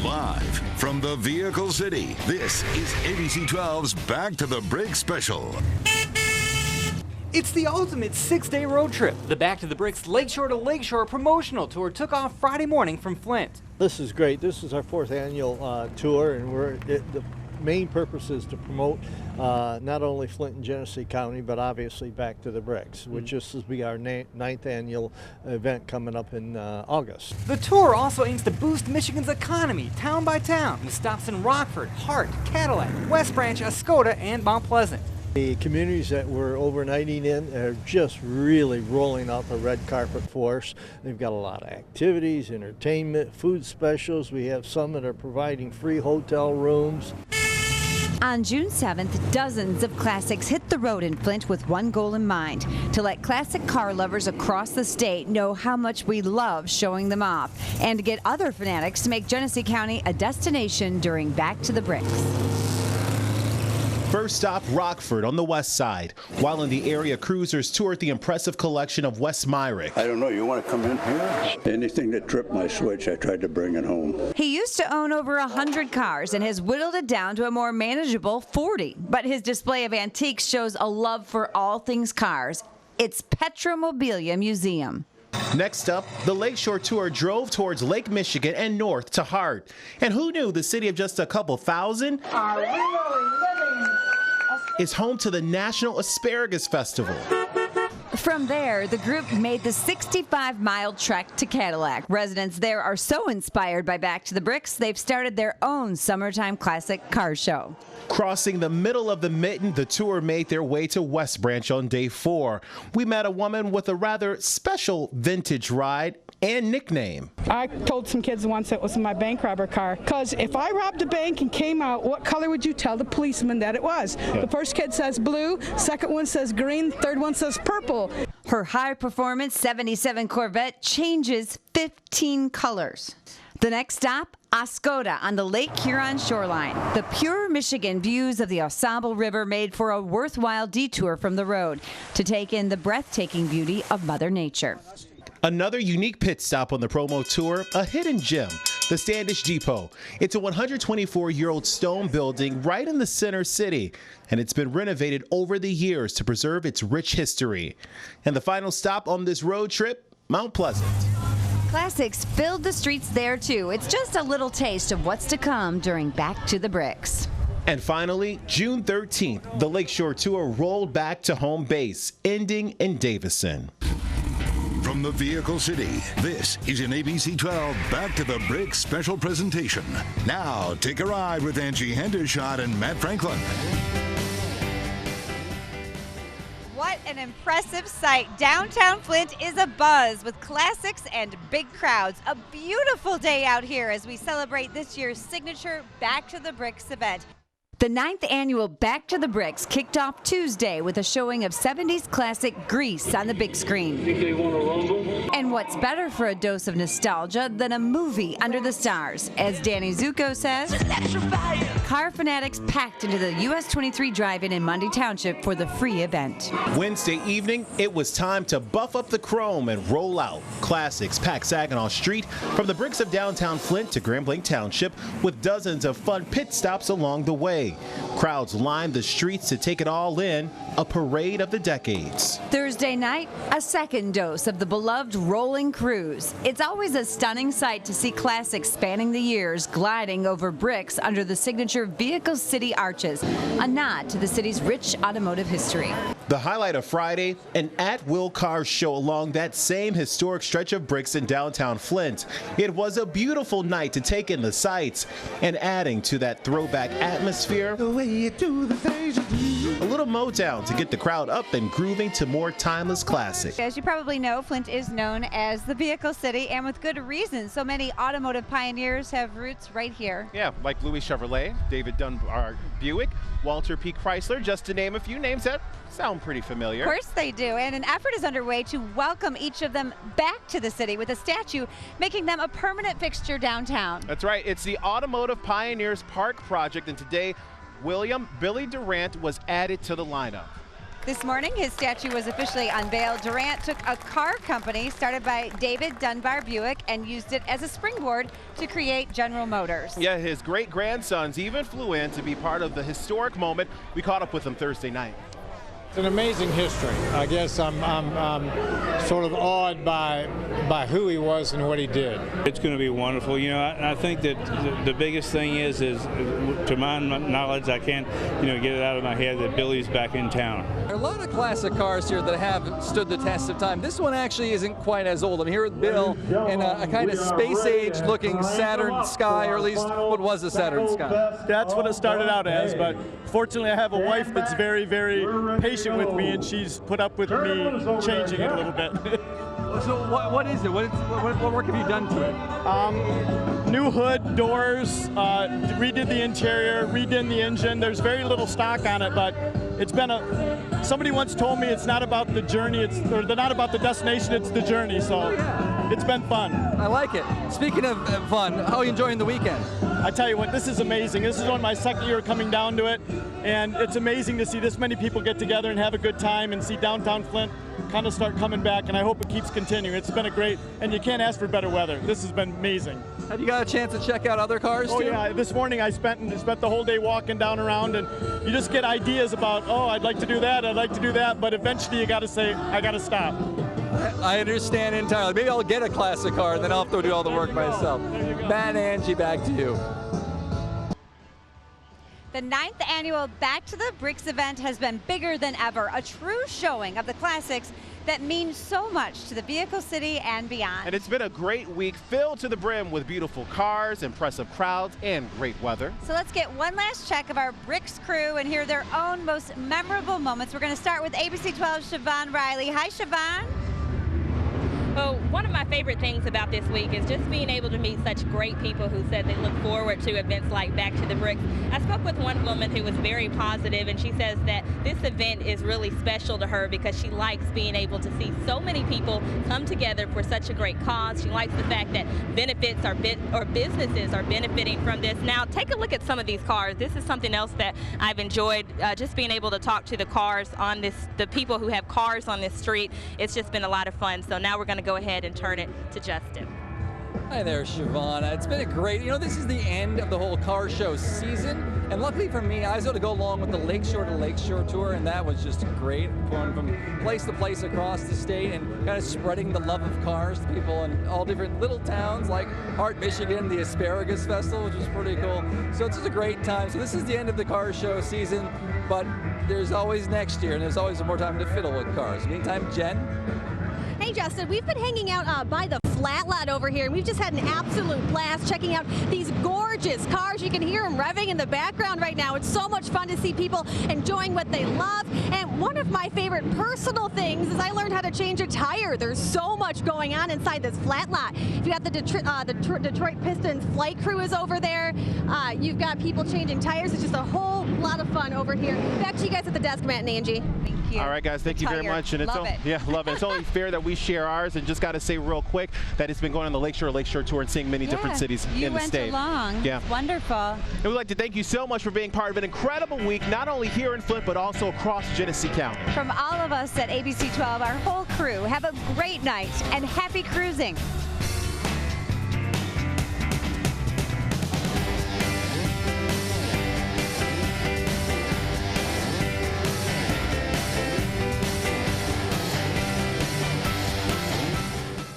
Live from the Vehicle City, this is ABC 12's Back to the Bricks special. It's the ultimate 6-day road trip. The Back to the Bricks Lakeshore to Lakeshore promotional tour took off Friday morning from Flint. This is great. This is our 4th annual tour, and the main purpose is to promote not only Flint and Genesee County, but obviously Back to the Bricks, which this will be our 9th annual event coming up in August. The tour also aims to boost Michigan's economy town by town with stops in Rockford, Hart, Cadillac, West Branch, Escoda, and Mount Pleasant. The communities that we're overnighting in are just really rolling out the red carpet for us. They've got a lot of activities, entertainment, food specials. We have some that are providing free hotel rooms. On June 7th, dozens of classics hit the road in Flint with one goal in mind: to let classic car lovers across the state know how much we love showing them off, and to get other fanatics to make Genesee County a destination during Back to the Bricks. First stop, Rockford on the west side. While in the area, cruisers toured the impressive collection of West Myrick. I don't know, you want to come in here? Anything that tripped my switch, I tried to bring it home. He used to own over 100 cars and has whittled it down to a more manageable 40. But his display of antiques shows a love for all things cars. It's Petromobilia Museum. Next up, the Lakeshore Tour drove towards Lake Michigan and north to Hart. And who knew the city of just a couple thousand is home to the National Asparagus Festival. From there, the group made the 65-mile trek to Cadillac. Residents there are so inspired by Back to the Bricks, they've started their own summertime classic car show. Crossing the middle of the mitten, the tour made their way to West Branch on day 4. We met a woman with a rather special vintage ride and nickname. I told some kids once it was my bank robber car, because if I robbed a bank and came out, what color would you tell the policeman that it was? Yeah. The first kid says blue, second one says green, third one says purple. Her high-performance 77 Corvette changes 15 colors. The next stop, Escoda on the Lake Huron shoreline. The pure Michigan views of the Osable River made for a worthwhile detour from the road to take in the breathtaking beauty of Mother Nature. Another unique pit stop on the promo tour, a hidden gem, the Standish Depot. It's a 124-year-old stone building right in the center city, and it's been renovated over the years to preserve its rich history. And the final stop on this road trip, Mount Pleasant. Classics filled the streets there too. It's just a little taste of what's to come during Back to the Bricks. And finally, June 13th, the Lakeshore Tour rolled back to home base, ending in Davison. From the Vehicle City, this is an ABC 12 Back to the Bricks special presentation. Now, take a ride with Angie Hendershot and Matt Franklin. What an impressive sight. Downtown Flint is abuzz with classics and big crowds. A beautiful day out here as we celebrate this year's signature Back to the Bricks event. The 9th annual Back to the Bricks kicked off Tuesday with a showing of 70s classic Grease on the big screen. And what's better for a dose of nostalgia than a movie under the stars? As Danny Zuko says, car fanatics packed into the US 23 drive-in in Mundy Township for the free event. Wednesday evening, it was time to buff up the chrome and roll out. Classics packed Saginaw Street from the bricks of downtown Flint to Grand Blanc Township with dozens of fun pit stops along the way. Crowds lined the streets to take it all in, a parade of the decades. Thursday night, a second dose of the beloved rolling cruise. It's always a stunning sight to see classics spanning the years gliding over bricks under the signature Vehicle City arches, a nod to the city's rich automotive history. The highlight of Friday, an at-will car show along that same historic stretch of bricks in downtown Flint. It was a beautiful night to take in the sights, and adding to that throwback atmosphere, a little Motown to get the crowd up and grooving to more timeless classics. As you probably know, Flint is known as the Vehicle City, and with good reason. So many automotive pioneers have roots right here. Yeah, like Louis Chevrolet, David Dunbar Buick, Walter P. Chrysler, just to name a few names that sound pretty familiar. Of course they do, and an effort is underway to welcome each of them back to the city with a statue, making them a permanent fixture downtown. That's right, it's the Automotive Pioneers Park project, and today William Billy Durant was added to the lineup. This morning, his statue was officially unveiled. Durant took a car company started by David Dunbar Buick and used it as a springboard to create General Motors. Yeah, his great-grandsons even flew in to be part of the historic moment. We caught up with him Thursday night. It's an amazing history. I guess I'm sort of awed by who he was and what he did. It's going to be wonderful. You know, I think that the biggest thing is to my knowledge, I can't, get it out of my head that Billy's back in town. There are a lot of classic cars here that have stood the test of time. This one actually isn't quite as old. I'm here with Bill in a kind of space-age looking Saturn Sky, or at least what was a Saturn Sky. That's what it started out as, but fortunately I have a wife that's very, very patient with me, and she's put up with me changing it a little bit. So what is it? What work have you done to it? New hood, doors, redid the interior, redid the engine. There's very little stock on it, but it's been somebody once told me it's not about the journey, or not about the destination, it's the journey, so it's been fun. I like it. Speaking of fun, how are you enjoying the weekend? I tell you what, this is amazing. This is on my second year coming down to it, and it's amazing to see this many people get together and have a good time and see downtown Flint kind of start coming back, and I hope it keeps continuing. It's been a great, and you can't ask for better weather. This has been amazing. Have you got a chance to check out other cars too? Oh yeah, this morning I spent the whole day walking down around, and you just get ideas about, oh, I'd like to do that, but eventually you got to say, I got to stop. I understand entirely. Maybe I'll get a classic car, and then I'll have to do all the work myself. Matt and Angie, back to you. The 9th annual Back to the Bricks event has been bigger than ever, a true showing of the classics that mean so much to the Vehicle City and beyond. And it's been a great week, filled to the brim with beautiful cars, impressive crowds, and great weather. So let's get one last check of our Bricks crew and hear their own most memorable moments. We're going to start with ABC 12's Siobhan Riley. Hi, Siobhan. Well, one of my favorite things about this week is just being able to meet such great people who said they look forward to events like Back to the Bricks. I spoke with one woman who was very positive, and she says that this event is really special to her because she likes being able to see so many people come together for such a great cause. She likes the fact that benefits or businesses are benefiting from this. Now, take a look at some of these cars. This is something else that I've enjoyed, just being able to talk to the cars on this, the people who have cars on this street. It's just been a lot of fun. So now we're going to go ahead and turn it to Justin. Hi there, Siobhan. It's been a great, this is the end of the whole car show season, and luckily for me, I was able to go along with the Lakeshore to Lakeshore tour, and that was just great, going from place to place across the state and kind of spreading the love of cars to people in all different little towns like Flint, Michigan, the Asparagus Festival, which was pretty cool. So it's just a great time. So this is the end of the car show season, but there's always next year, and there's always more time to fiddle with cars. Meantime, Jen? Hey Justin, we've been hanging out by the flat lot over here, and we've just had an absolute blast checking out these gorgeous cars. You can hear them revving in the background right now. It's so much fun to see people enjoying what they love. And one of my favorite personal things is I learned how to change a tire. There's so much going on inside this flat lot. You've got the Detroit Pistons flight crew is over there. You've got people changing tires. It's just a whole lot of fun over here. Back to you guys at the desk, Matt and Angie. Thank you. All right, guys, thank you very much. And love it. Yeah, love it. It's only fair that we share ours, and just got to say real quick that it's been going on the Lakeshore tour and seeing many different cities in the state. You went along. Yeah. It's wonderful. And we'd like to thank you so much for being part of an incredible week, not only here in Flint, but also across Genesee County. From all of us at ABC 12, our whole crew, have a great night and happy cruising.